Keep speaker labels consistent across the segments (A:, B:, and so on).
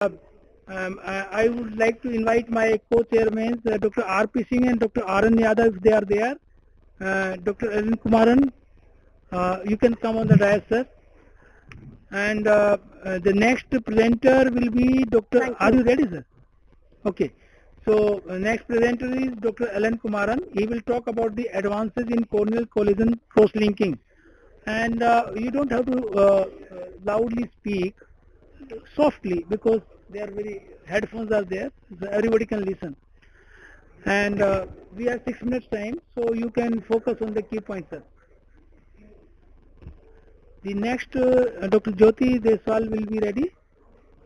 A: I would like to invite my co-chairmen, Dr. R.P. Singh and Dr. R.N. Yadav, if they are there. Dr. Ellen Kumaran, you can come on the dais, sir. And the next presenter will be Dr. Are you ready, sir? Okay. So next presenter is Dr. Ellen Kumaran. He will talk about the advances in corneal collagen cross-linking. And you don't have to loudly speak, softly, because they are headphones are there, so everybody can listen. And we have 6 minutes time, so you can focus on the key points, sir. The next Dr. Jyoti Deswal will be ready,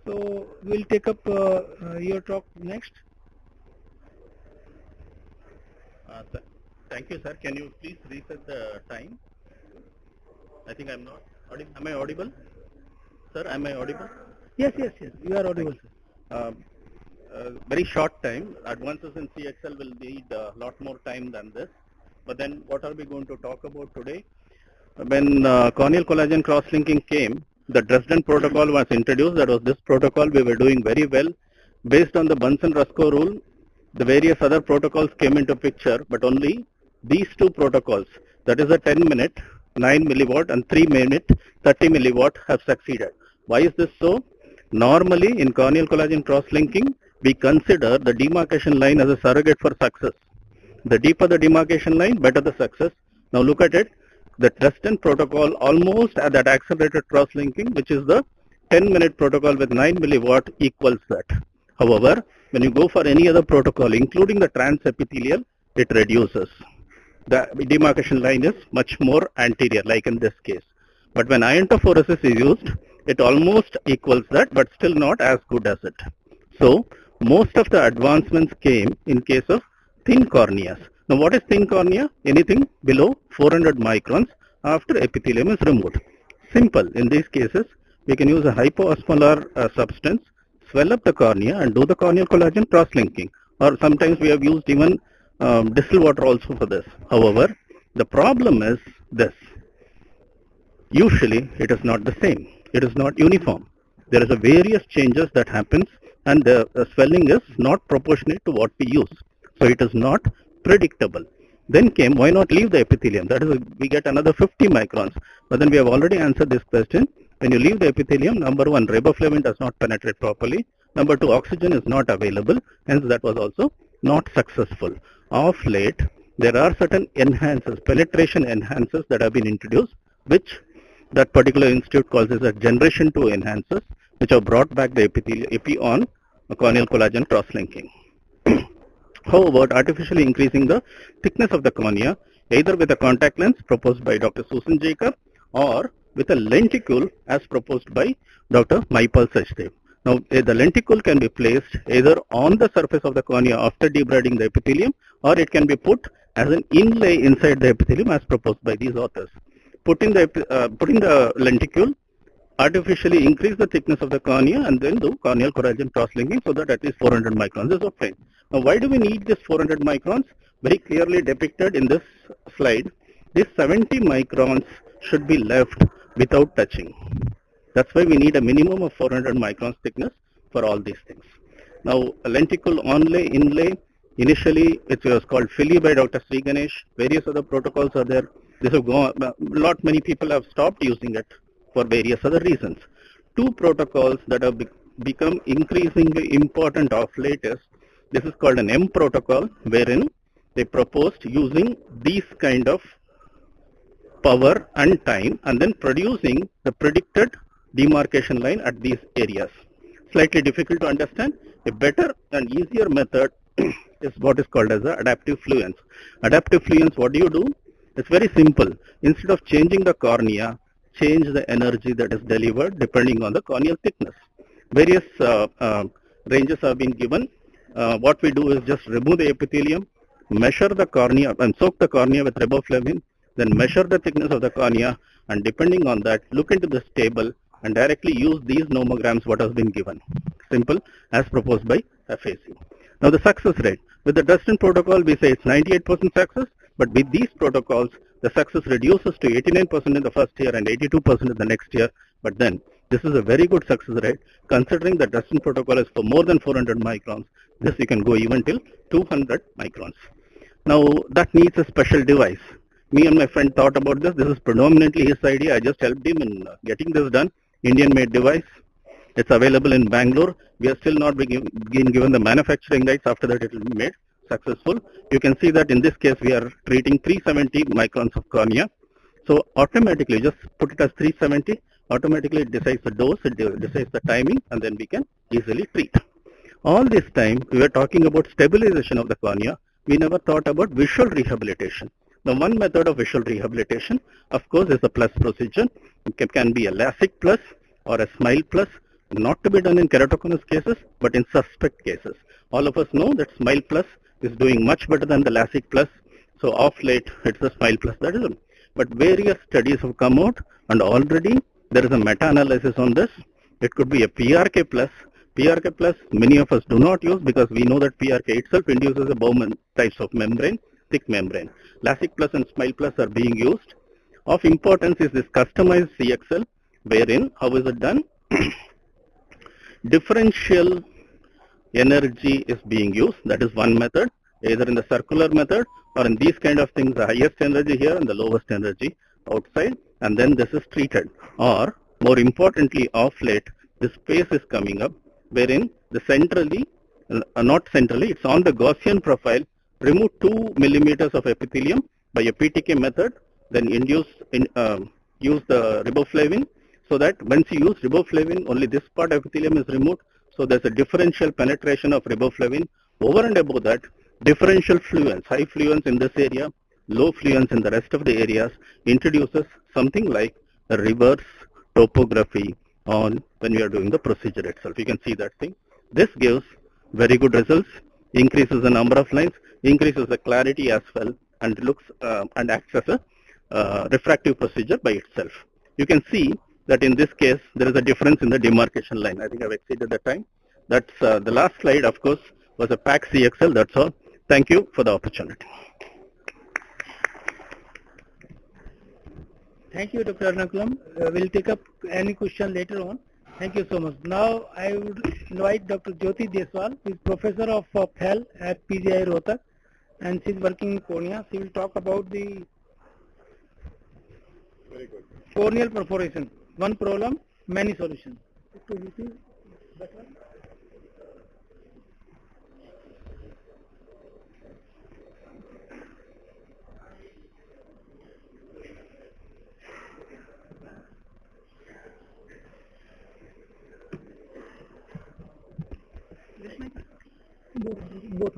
A: so we'll take up your talk next.
B: Thank you, sir. Can you please reset the time? I think I'm not audible. Am I audible? Sir, am I audible?
A: Yes, you are audible, sir.
B: Very short time. Advances in CXL will need a lot more time than this. But then what are we going to talk about today? When corneal collagen cross-linking came, the Dresden protocol was introduced. That was this protocol. We were doing very well. Based on the Bunsen-Rusko rule, the various other protocols came into picture, but only these two protocols, that is a 10-minute 9 milliwatt and 3-minute 30 milliwatt have succeeded. Why is this so? Normally in corneal collagen cross-linking, we consider the demarcation line as a surrogate for success. The deeper the demarcation line, better the success. Now look at it. The Dresden protocol almost at that accelerated cross-linking, which is the 10-minute protocol with 9 milliwatt equals that. However, when you go for any other protocol, including the transepithelial, it reduces. The demarcation line is much more anterior, like in this case. But when iontophoresis is used, it almost equals that, but still not as good as it. So, most of the advancements came in case of thin corneas. Now, what is thin cornea? Anything below 400 microns after epithelium is removed. Simple. In these cases, we can use a hypo-osmolar substance, swell up the cornea and do the corneal collagen cross-linking. Or sometimes we have used even distilled water also for this. However, the problem is this. Usually, it is not the same. It is not uniform. There is a various changes that happens and the swelling is not proportionate to what we use. So, it is not predictable. Then came, why not leave the epithelium? That is, we get another 50 microns. But then we have already answered this question. When you leave the epithelium, number one, riboflavin does not penetrate properly. Number two, oxygen is not available. Hence, that was also not successful. Of late, there are certain enhancers, penetration enhancers that have been introduced, which that particular institute calls as a generation 2 enhancers, which have brought back the epi-on corneal collagen cross-linking. How about artificially increasing the thickness of the cornea, either with a contact lens proposed by Dr. Susan Jacob or with a lenticule as proposed by Dr. Maipal Sachdev. Now, the lenticule can be placed either on the surface of the cornea after debriding the epithelium, or it can be put as an inlay inside the epithelium as proposed by these authors. Putting the lenticule, artificially increase the thickness of the cornea and then do corneal collagen cross-linking so that at least 400 microns is obtained. Now, why do we need this 400 microns? Very clearly depicted in this slide. This 70 microns should be left without touching. That's why we need a minimum of 400 microns thickness for all these things. Now, a lenticule onlay, inlay, initially it was called Philly by Dr. Sri Ganesh. Various other protocols are there. This have gone, many people have stopped using it for various other reasons. Two protocols that have become increasingly important of late is, this is called an M protocol, wherein they proposed using these kind of power and time and then producing the predicted demarcation line at these areas. Slightly difficult to understand. A better and easier method is what is called as the adaptive fluence. Adaptive fluence, what do? It's very simple. Instead of changing the cornea, change the energy that is delivered depending on the corneal thickness. Various ranges have been given. What we do is just remove the epithelium, measure the cornea and soak the cornea with riboflavin, then measure the thickness of the cornea, and depending on that, look into this table and directly use these nomograms what has been given. Simple, as proposed by FAC. Now the success rate. With the Dresden protocol, we say it's 98% success, but with these protocols, the success reduces to 89% in the first year and 82% in the next year. But then This is a very good success rate considering the testing protocol is for more than 400 microns. This you can go even till 200 microns. Now that needs a special device. Me and my friend thought about this. This is predominantly his idea. I just helped him in getting this done. Indian made device. It's available in Bangalore. We are still not been given the manufacturing rights. After that, it will be made successful. You can see that in this case, we are treating 370 microns of cornea. So automatically, just put it as 370. Automatically, it decides the dose, it decides the timing, and then we can easily treat. All this time, we were talking about stabilization of the cornea. We never thought about visual rehabilitation. The one method of visual rehabilitation, of course, is the plus procedure. It can be a LASIK plus or a SMILE plus, not to be done in keratoconus cases, but in suspect cases. All of us know that SMILE plus is doing much better than the LASIK plus. So off late, it's the SMILE plus that is it. But various studies have come out, and already there is a meta-analysis on this. It could be a PRK plus. PRK plus many of us do not use because we know that PRK itself induces a Bowman types of membrane, thick membrane. LASIK plus and SMILE plus are being used. Of importance is this customized CXL, wherein, how is it done? Differential energy is being used. That is one method, either in the circular method or in these kind of things, the highest energy here and the lowest energy outside, and then this is treated. Or more importantly, off late, the space is coming up, wherein the centrally, not centrally, it's on the Gaussian profile, remove 2 millimeters of epithelium by a PTK method, then use the riboflavin, so that once you use riboflavin, only this part of epithelium is removed. So there's a differential penetration of riboflavin. Over and above that, differential fluence, high fluence in this area, low fluence in the rest of the areas, introduces something like a reverse topography on when we are doing the procedure itself. You can see that thing. This gives very good results, increases the number of lines, increases the clarity as well, and looks and acts as a refractive procedure by itself. You can see that in this case there is a difference in the demarcation line. I think I've exceeded the time. That's the last slide, of course, was a PAC CXL. That's all. Thank you for the opportunity.
A: Thank you, Dr. Ernakulam. We'll take up any question later on. Thank you so much. Now I would invite Dr. Jyoti Deswal, who is Professor of Health at PGI Rohtak, and she's working in Cornea. She will talk about the corneal perforation. One problem, many solutions. Dr. Jyoti, that one? Both.